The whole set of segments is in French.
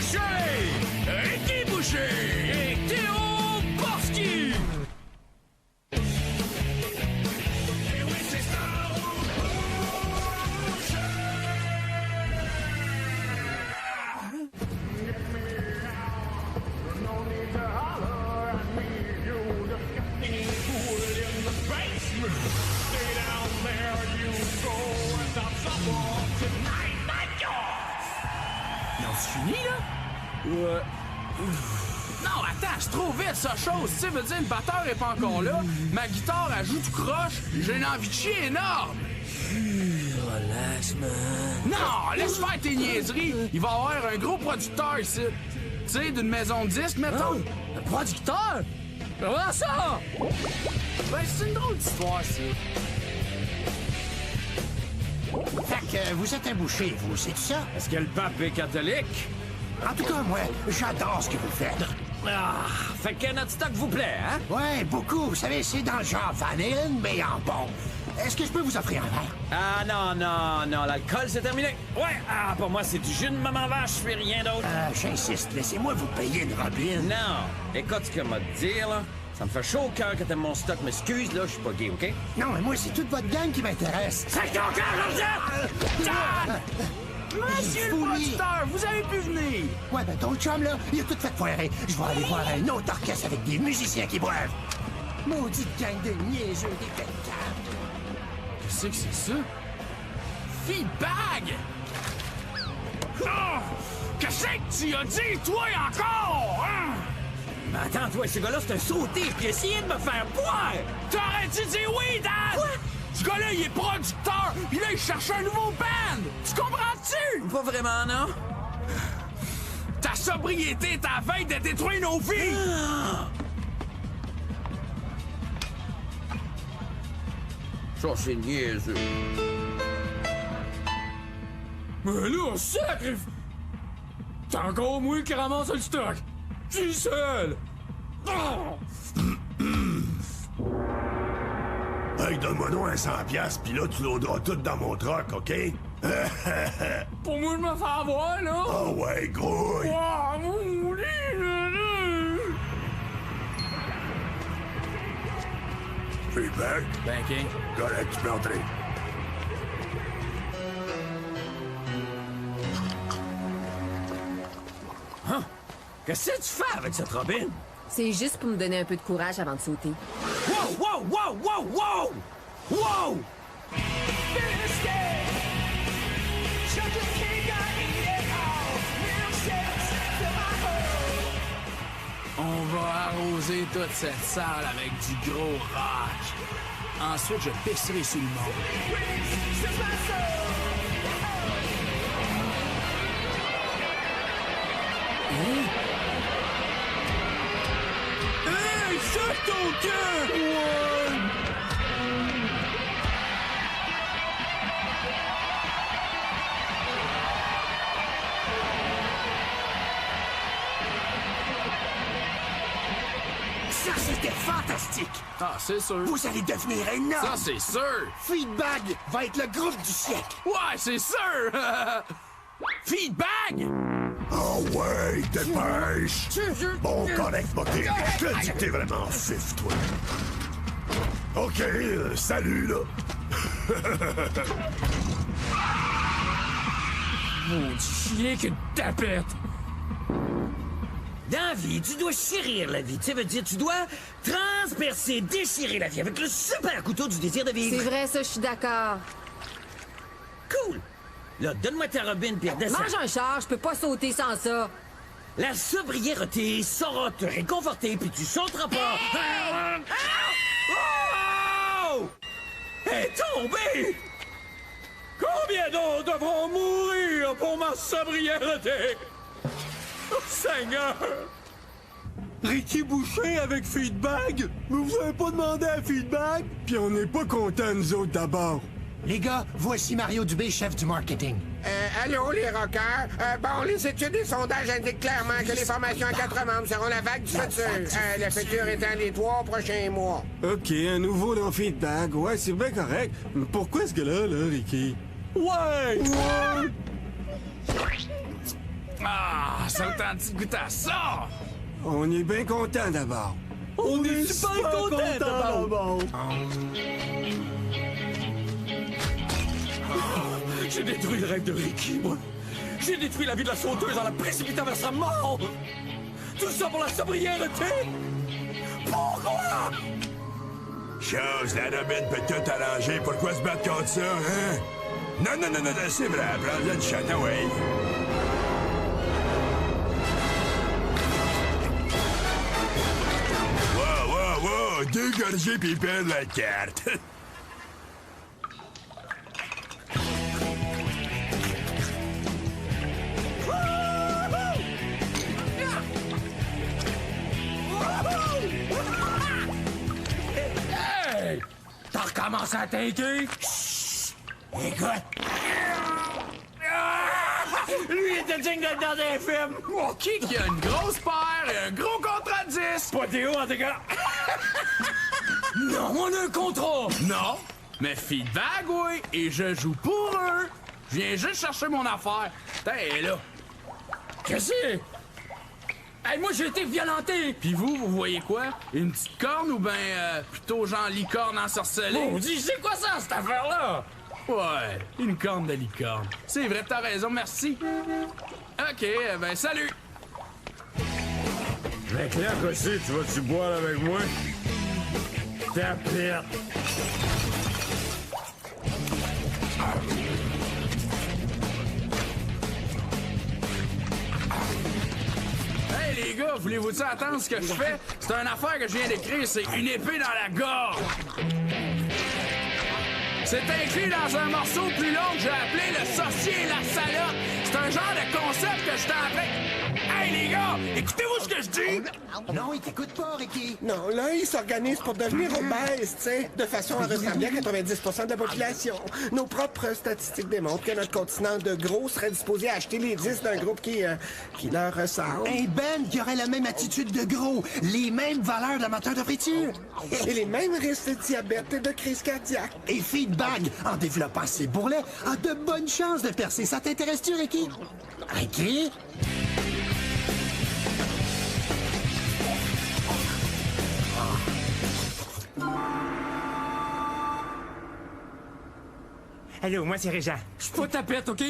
Boucher! Ricky Boucher! Et Théo Borski! Et oui, c'est ça! C'est fini, là? Ouais. Non, attends, c'est trop vite, ça chose. Tu sais, veut dire, le batteur est pas encore là. Ma guitare, elle joue tout croche. J'ai une envie de chier énorme. Relax, man. Non, laisse faire tes niaiseries. Il va y avoir un gros producteur ici. Tu sais, d'une maison de disques, mettons. Un producteur? Comment ça? Ben, c'est une drôle d'histoire, ça. Fait que vous êtes un boucher, vous, c'est ça? Est-ce que le pape est catholique? En tout cas, moi, j'adore ce que vous faites. Ah, fait que notre stock vous plaît, hein? Ouais, beaucoup. Vous savez, c'est dans le genre Van Halen, mais en bon. Est-ce que je peux vous offrir un verre? Ah non, l'alcool c'est terminé. Ouais, pour moi c'est du jus de maman vache, puis rien d'autre. J'insiste, laissez-moi vous payer une robine. Non, écoute ce que m'a dire, là. Ça me fait chaud au cœur que t'aimes mon stock, m'excuse, là, je suis pas gay, OK? Non, mais moi, c'est toute votre gang qui m'intéresse. C'est ton cœur, Monsieur le producteur, vous avez pu venir. Ouais, ben ton chum, là, il a tout fait foirer. Je vais aller voir un autre orchestre avec des musiciens qui boivent. Maudite gang de niaiseux, des pétables. Qu'est-ce que c'est ça? Feedbag! Oh! Qu'est-ce que tu as dit, toi, encore, hein? Mais attends, toi, ce gars-là, c'est un sauté, puis essayez de me faire boire! T'aurais dû dire oui, Dan! Quoi? Ce gars-là, il est producteur, puis là, il cherche un nouveau band! Tu comprends-tu? Pas vraiment, non? Ta sobriété est à la veille de détruire nos vies! Ça, c'est niaiseux. Mais là, sacré... T'as encore moi qui ramasse le stock! Je suis seul! Oh! Hey, donne-moi donc un 100$, pis là, tu l'auderas tout dans mon truck, OK? Pour moi, je me fais avoir, là! Oh ouais, grouille! Oh, mon lit, Feedback? Banking. Correct, tu peux entrer. Hein? Qu'est-ce que tu fais avec cette robine? C'est juste pour me donner un peu de courage avant de sauter. Wow, wow, wow, wow, wow! Wow! On va arroser toute cette salle avec du gros rock. Ensuite, je pisserai sur le monde. Hein? Hey, sac ton cœur! Ouais! Ça, c'était fantastique. Ah, c'est sûr. Vous allez devenir énorme. Ça, c'est sûr. Feedback va être le groupe du siècle. Ouais, c'est sûr. Feedback! Oh ouais, dépêche! Bon, correct, OK. Je te dis que t'es vraiment fif, toi. OK, salut, là. Maudit chien qui tapette. Dans la vie, tu dois chérir la vie. Tu veut dire, tu dois transpercer, déchirer la vie avec le super couteau du désir de vivre. C'est vrai, ça, je suis d'accord. Cool! Là, donne-moi ta robine, puis redescends. Mange un char, je peux pas sauter sans ça. La sobriété saura te réconforter, puis tu sauteras pas. Oh! Elle est tombée! Combien d'autres devront mourir pour ma sobriété? Oh, Seigneur! Ricky Boucher avec Feedback? Mais vous avez pas demandé à Feedback? Puis on n'est pas contents, nous autres, d'abord. Les gars, voici Mario Dubé, chef du marketing. Allô, les rockers? Bon, les études et sondages indiquent clairement que les formations à 4 membres seront la vague du futur. Le futur étant les 3 prochains mois. OK, un nouveau dans Feedback. Ouais, c'est bien correct. Mais pourquoi ce gars-là, Ricky? Ouais! Ah, ça me tente de goûter à ça! On est bien content d'abord. On est super content d'abord. J'ai détruit le rêve de Ricky, moi. J'ai détruit la vie de la sauteuse en la précipitant vers sa mort. Tout ça pour la sobriété. Pourquoi? Chose, la Robin peut tout arranger. Pourquoi se battre contre ça, hein? Non, c'est vrai. Prends-le du château, ouais. Wow, dégorger pis perdre la carte. Hey! T'as recommencé à t'inquiéter? Écoute! Lui était digne d'être dans un film! Oh, qui a une grosse paire et un gros contrat de 10? Pas Théo, en tout cas! Non, on a un contrat! Non, mais Feedback, oui, et je joue pour eux. Je viens juste chercher mon affaire. T'es là. Qu'est-ce que c'est? Hey, moi, j'ai été violenté! Puis vous voyez quoi? Une petite corne ou ben plutôt genre licorne ensorcelée? Oh, dis, c'est quoi ça, cette affaire-là? Ouais, une corne de licorne. C'est vrai, t'as raison, merci. OK, ben salut! Mais Claire, qu'est-ce que tu vas-tu boire avec moi? Ta perte! Hey les gars, voulez-vous attendre ce que je fais? C'est une affaire que je viens d'écrire, c'est une épée dans la gorge. C'est inclus dans un morceau plus long que j'ai appelé le sorcier et la salope. C'est un genre de concept que je t'en train... Hey les gars, écoutez-vous ce que je dis? Non, il t'écoute pas, Ricky. Non, là, ils s'organisent pour devenir obèses, tu sais, de façon à ressembler à 90% de la population. Nos propres statistiques démontrent que notre continent de gros serait disposé à acheter les 10 d'un groupe qui leur ressemble. Un Ben qui aurait la même attitude de gros, les mêmes valeurs d'amateurs de friture. Et les mêmes risques de diabète et de crise cardiaque. Et Feedback, en développant ses bourrelets, a de bonnes chances de percer. Ça t'intéresse-tu, Ricky? Ricky? Allô, moi c'est Régent. Je suis pas ta pète, OK?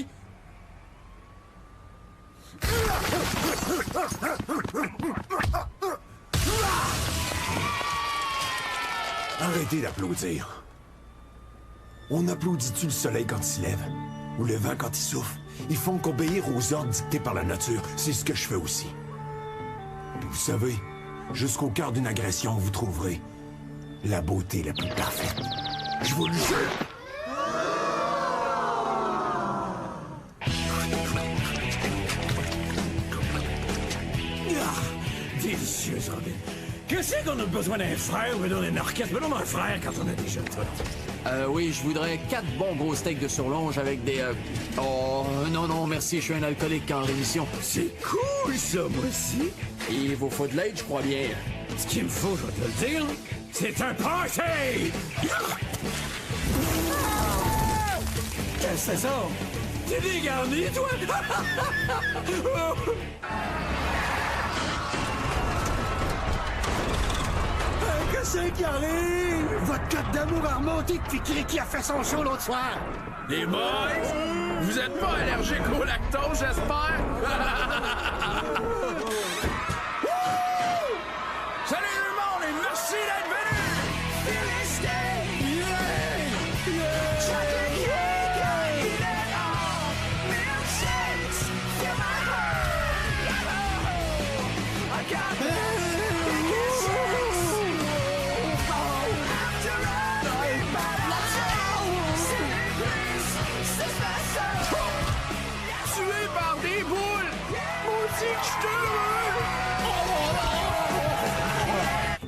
Arrêtez d'applaudir. On applaudit-tu le soleil quand il se lève? Ou le vent quand il souffle? Ils font qu'obéir aux ordres dictés par la nature. C'est ce que je fais aussi. Puis vous savez, jusqu'au cœur d'une agression, vous trouverez la beauté la plus parfaite. Je vous le jure! Délicieuse, Robin. Qu'est-ce qu'on a besoin d'un frère ou d'un orchestre? Mais non, un frère quand on a déjà tout. Oui, je voudrais 4 bons gros steaks de surlonge avec des... Oh, non, merci, je suis un alcoolique en rémission. C'est cool, ça, moi aussi. Il vous faut de l'aide, je crois bien. Ce qu'il me faut, je vais te le dire, c'est un party! Qu'est-ce que c'est ça? T'es dégarni, toi? Qu'est-ce qui arrive? Votre cote d'amour a remonté depuis que Ricky a fait son show l'autre soir. Les boys, vous êtes pas allergiques au lactose, j'espère? Salut tout le monde et merci d'être venus! Tué par des boules! Maudit que je te veux!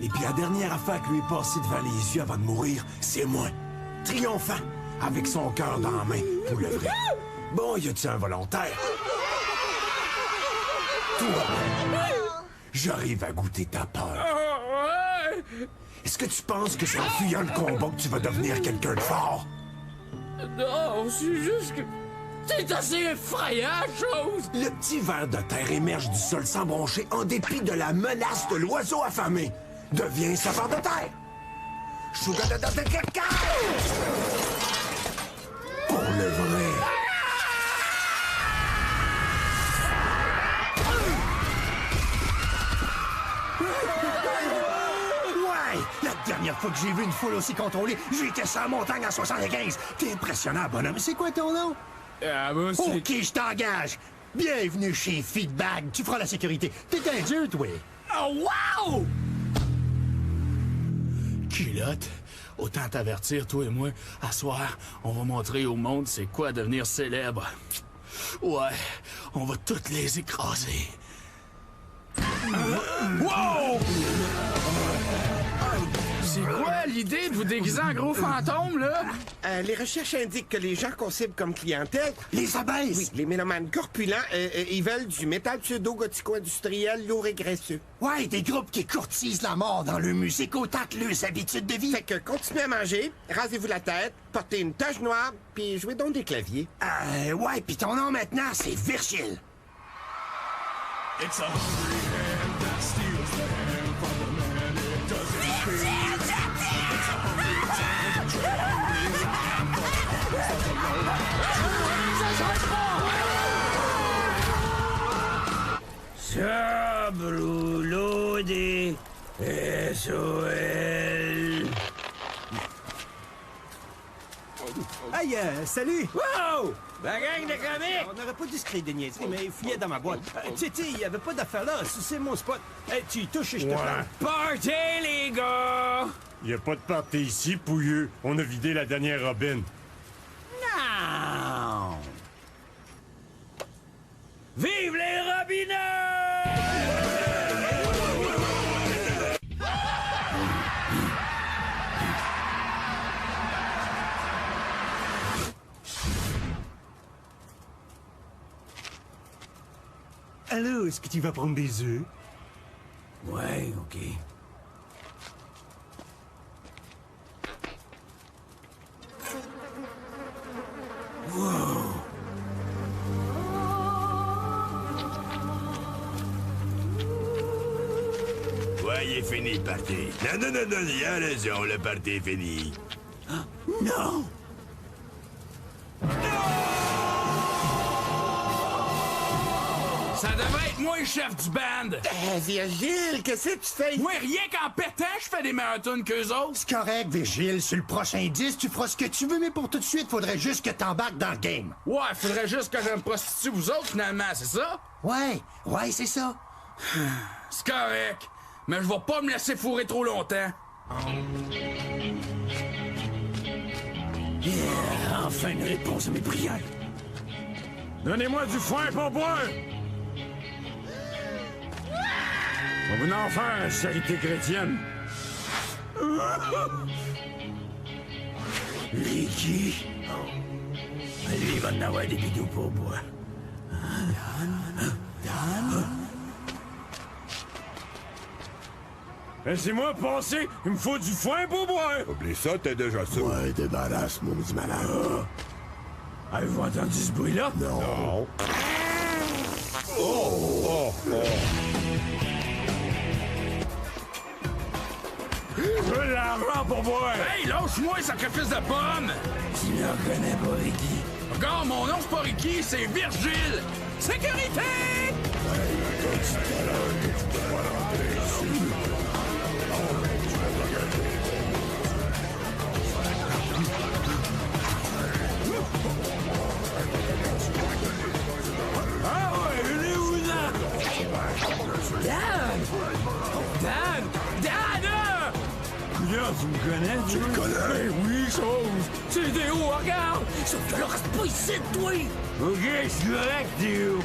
Et puis la dernière affaire qui lui est passée devant les yeux avant de mourir, c'est moi. Triomphant, avec son cœur dans la main, pour le vrai. Bon, y a-tu un volontaire? Toi, j'arrive à goûter ta peur. Est-ce que tu penses que c'est en fuyant le combat que tu vas devenir quelqu'un de fort? Non, c'est juste que... C'est assez effrayant, chose! Le petit ver de terre émerge du sol sans broncher en dépit de la menace de l'oiseau affamé. Devient ce ver de terre. Pour le vrai. Ouais! La dernière fois que j'ai vu une foule aussi contrôlée, j'étais sur la montagne en 75. T'es impressionnant, bonhomme. C'est quoi ton nom? moi, c'est... OK, je t'engage. Bienvenue chez Feedback. Tu feras la sécurité. T'es un dieu, toi. Oh, wow! Culotte, autant t'avertir, toi et moi, à soir, on va montrer au monde c'est quoi devenir célèbre. Ouais, on va toutes les écraser. Wow! C'est quoi l'idée de vous déguiser en gros fantôme, là? Les recherches indiquent que les gens qu'on cible comme clientèle... Les abeilles! Oui, les mélomanes corpulents, ils veulent du métal pseudo-gothico-industriel lourd et graisseux. Ouais, des groupes qui courtisent la mort dans leur musique autant que leurs habitudes de vie. Fait que continuez à manger, rasez-vous la tête, portez une toge noire, puis jouez donc des claviers. Ouais, pis ton nom maintenant, c'est Virgile. It's a hungry hand that steals the hand from the man it doesn't feel. It's a hungry time to trade hungry hand for the promise of the Lord. Sabroulodi S.O.L. Hey, salut! Wow! La gang de comiques! On n'aurait pas dû se créer des niaiseries, mais il fouillait dans ma boîte. Tu sais, il n'y avait pas d'affaire là. C'est mon spot. Hey, tu y touches et je te prends. Party, les gars! Y a pas de party ici, pouilleux. On a vidé la dernière robine. Non! Vive les robinets! Allô, est-ce que tu vas prendre des œufs? Ouais, OK. Ouais, il est fini le party. Non, il a raison, le party est fini. Non! Ça devrait être moi le chef du band! Virgile, qu'est-ce que tu fais? Moi, rien qu'en pétant, je fais des marathons qu'eux autres! C'est correct, Virgile. Sur le prochain 10, tu feras ce que tu veux, mais pour tout de suite, faudrait juste que t'embarques dans le game. Ouais, faudrait juste que je me prostitue vous autres, finalement, c'est ça? Ouais, c'est ça. C'est correct, mais je vais pas me laisser fourrer trop longtemps. Yeah, enfin une réponse à mes prières. Donnez-moi du foin pour boire! On va en faire la charité chrétienne. Ricky. Lui, il va en avoir des bidous pour boire. Dan? Laissez-moi passer, il me faut du foin pour boire! Oublie ça, t'es déjà sûr. Ouais, débarrasse, mon petit malade. Avez-vous entendu ce bruit-là? Non. Je veux l'argent pour boire! Hey, lâche-moi, sacrifice de pomme! Tu me reconnais pas, Ricky? Regarde, mon nom, c'est pas Ricky, c'est Virgile! Sécurité! Ah ouais, venez où là? Dan! Dan! Dan! Regarde, tu me connais? Tu me connais? Ben oui, chose! C'est Déo, regarde! Sauf que là, reste pas ici, toi! Ok, c'est correct, Déo!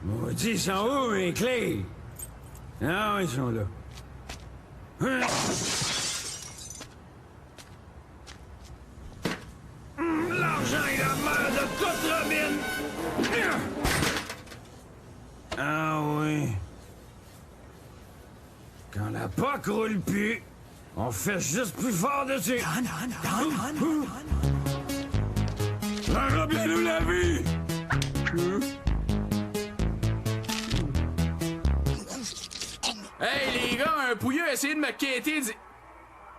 Maudit, ils sont où, mes clés? Ah, ils sont là. L'argent est la mère de toute la mine! Ah oui. Quand la POC roule plus, On fait juste plus fort dessus. La Robin nous la vie! Hey, les gars, un pouilleux a essayé de me quêter.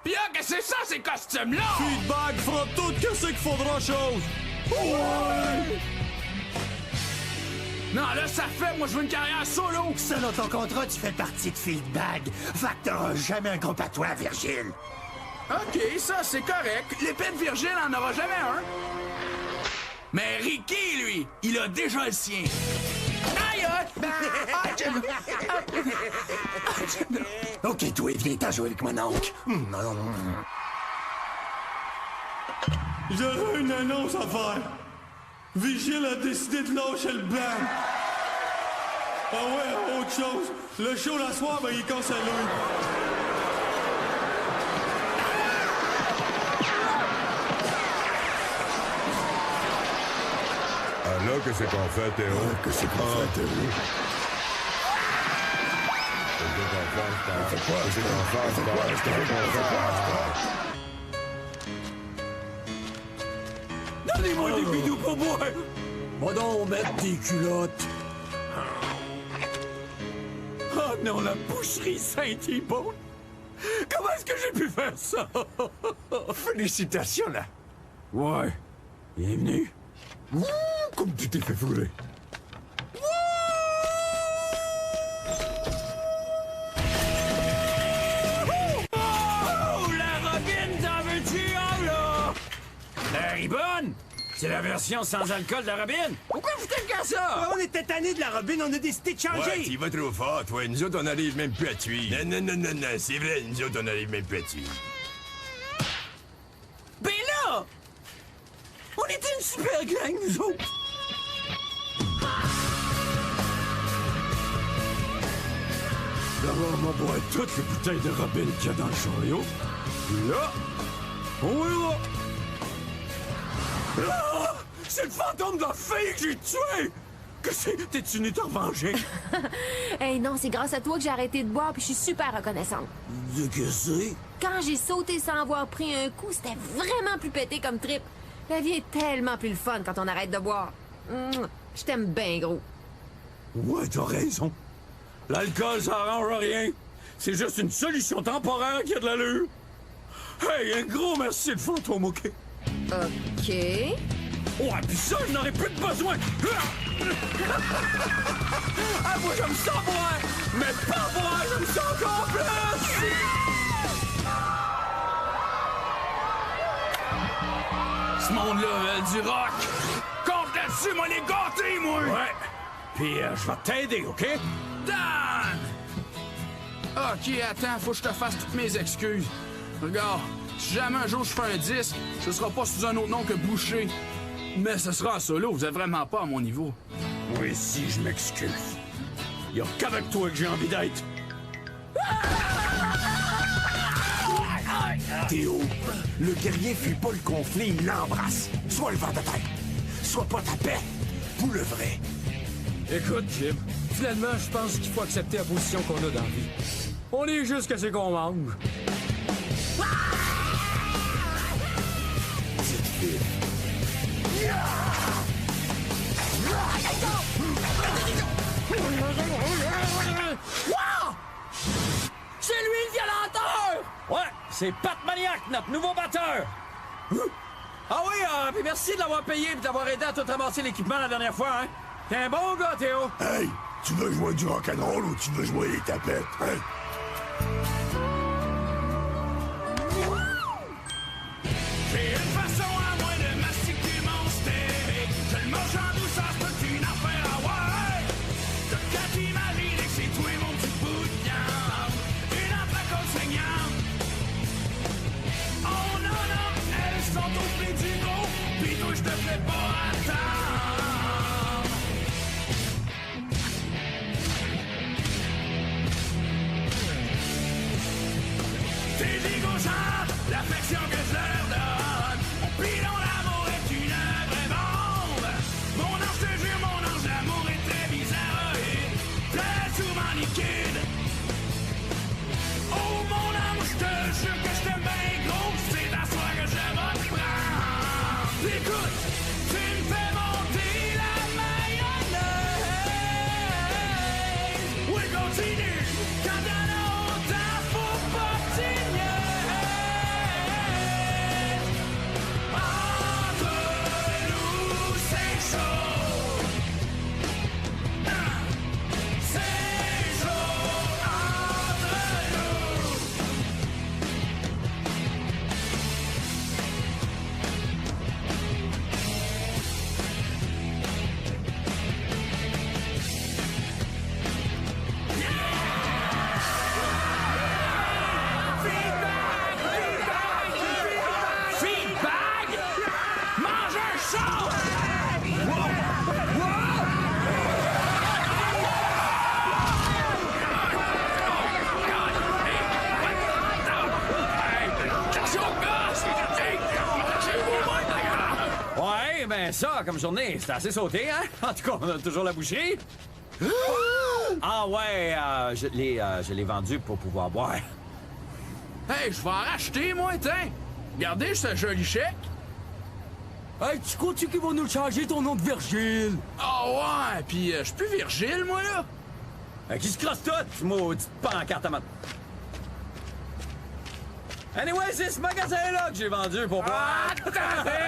Pis qu'est-ce que c'est ça, ces costumes-là? Feedback fera tout ce qu'il faudra chose. Ouais! Non, là, ça fait. Moi, je veux une carrière solo. Selon ton contrat, tu fais partie de Feedbag. Fait que t'auras jamais un groupe à toi, Virgile. OK, ça, c'est correct. L'épée de Virgile en aura jamais un. Mais Ricky, lui, il a déjà le sien. Aïe, OK, toi, viens t'en jouer avec mon oncle. J'aurais une annonce à faire. Vigile a décidé de lâcher le blanc. Ah ouais, autre chose. Le show la soir, ben, il est cancellé. Ah là, qu'est-ce qu'on fait, Théo? Qu'est-ce qu'on fait, Théo? Donnez-moi des bidous pour moi! Va donc mettre tes culottes! Oh non, la boucherie Saint-Yvon! Comment est-ce que j'ai pu faire ça? Félicitations, là. Ouais. Bienvenue. Comme tu t'es fait fourrer. Oh, la Robine, t'en veux-tu un, là? La Ribonne? C'est la version sans alcool de la Robine? Pourquoi vous faites qu'à ça? On était tannés de la Robine, on a décidé de changer. Ouais, tu vas trop fort, toi. Nous autres, on n'arrive même plus à tuer. Non, c'est vrai, nous autres, on n'arrive même plus à tuer. Ben là! On était une super gang, nous autres! D'abord, on va boire toutes les bouteilles de Robin qu'il y a dans le chariot. Puis là, on verra. Ah! C'est le fantôme de la fille que j'ai tué! Que c'est? T'es-tu venu te revenger? Hey, non, c'est grâce à toi que j'ai arrêté de boire, puis je suis super reconnaissante. De que c'est? Quand j'ai sauté sans avoir pris un coup, c'était vraiment plus pété comme trip. La vie est tellement plus le fun quand on arrête de boire. Je t'aime bien, gros. Ouais, t'as raison. L'alcool, ça arrange rien. C'est juste une solution temporaire qui a de l'allure. Hey, un gros merci le fantôme, OK? OK. Ouais, pis ça, je n'aurais plus de besoin. Ah, moi, j'aime ça boire. Mais pas boire, j'aime ça encore plus. Ce monde-là veut du rock. Compte là-dessus, moi, les gâtés, moi. Ouais. Puis je vais t'aider, OK? Dan! OK, attends, faut que je te fasse toutes mes excuses. Regarde, si jamais un jour je fais un disque, ce sera pas sous un autre nom que Boucher. Mais ce sera en solo, vous êtes vraiment pas à mon niveau. Moi aussi, je m'excuse. Y'a qu'avec toi que j'ai envie d'être. Théo, le guerrier fuit pas le conflit, il l'embrasse. Sois le vent de terre. Sois pas ta paix. Pour le vrai. Écoute, Jim, finalement, je pense qu'il faut accepter la position qu'on a dans la vie. On est juste qu'à ce qu'on mange. Petite fille. Wow! C'est lui le violenteur! Ouais, c'est Pat Maniac, notre nouveau batteur! Ah oui, puis merci de l'avoir payé et d'avoir aidé à tout ramasser l'équipement la dernière fois, hein? T'es un bon gars, Théo! Hey, tu veux jouer du rock'n'roll ou tu veux jouer les tapettes, hein? J'ai une façon à moi de mastiquer mon steak. Je le mange en douceur, c'est toute une affaire à ouais. T'as qu'à t'imaginer que c'est toi mon petit bout de viande. Une entrecôte saignante. Oh non, non, elles sont au prix du gros. Pis toi, je te fais pas attendre. T'es dégoûtant, l'affection que je leur donne. Pis non, l'amour est une vraie bombe. Mon ange, je te jure, mon ange, l'amour est très bizarre. Très souvent liquide. Oh, mon ange, je te jure que ben ça, comme journée, c'était assez sauté, hein? En tout cas, on a toujours la boucherie. Ah ouais, je l'ai vendu pour pouvoir boire. Hey, je vais en racheter, moi, tiens. Regardez ce joli chèque. Hey, tu crois-tu qu'ils vont nous changer ton nom de Virgile? Ah ouais, puis je suis plus Virgile, moi, là. Qui se crosse tout, maudite pancarte à ma... Anyway, c'est ce magasin-là que j'ai vendu pour boire. Ah, t'as fait!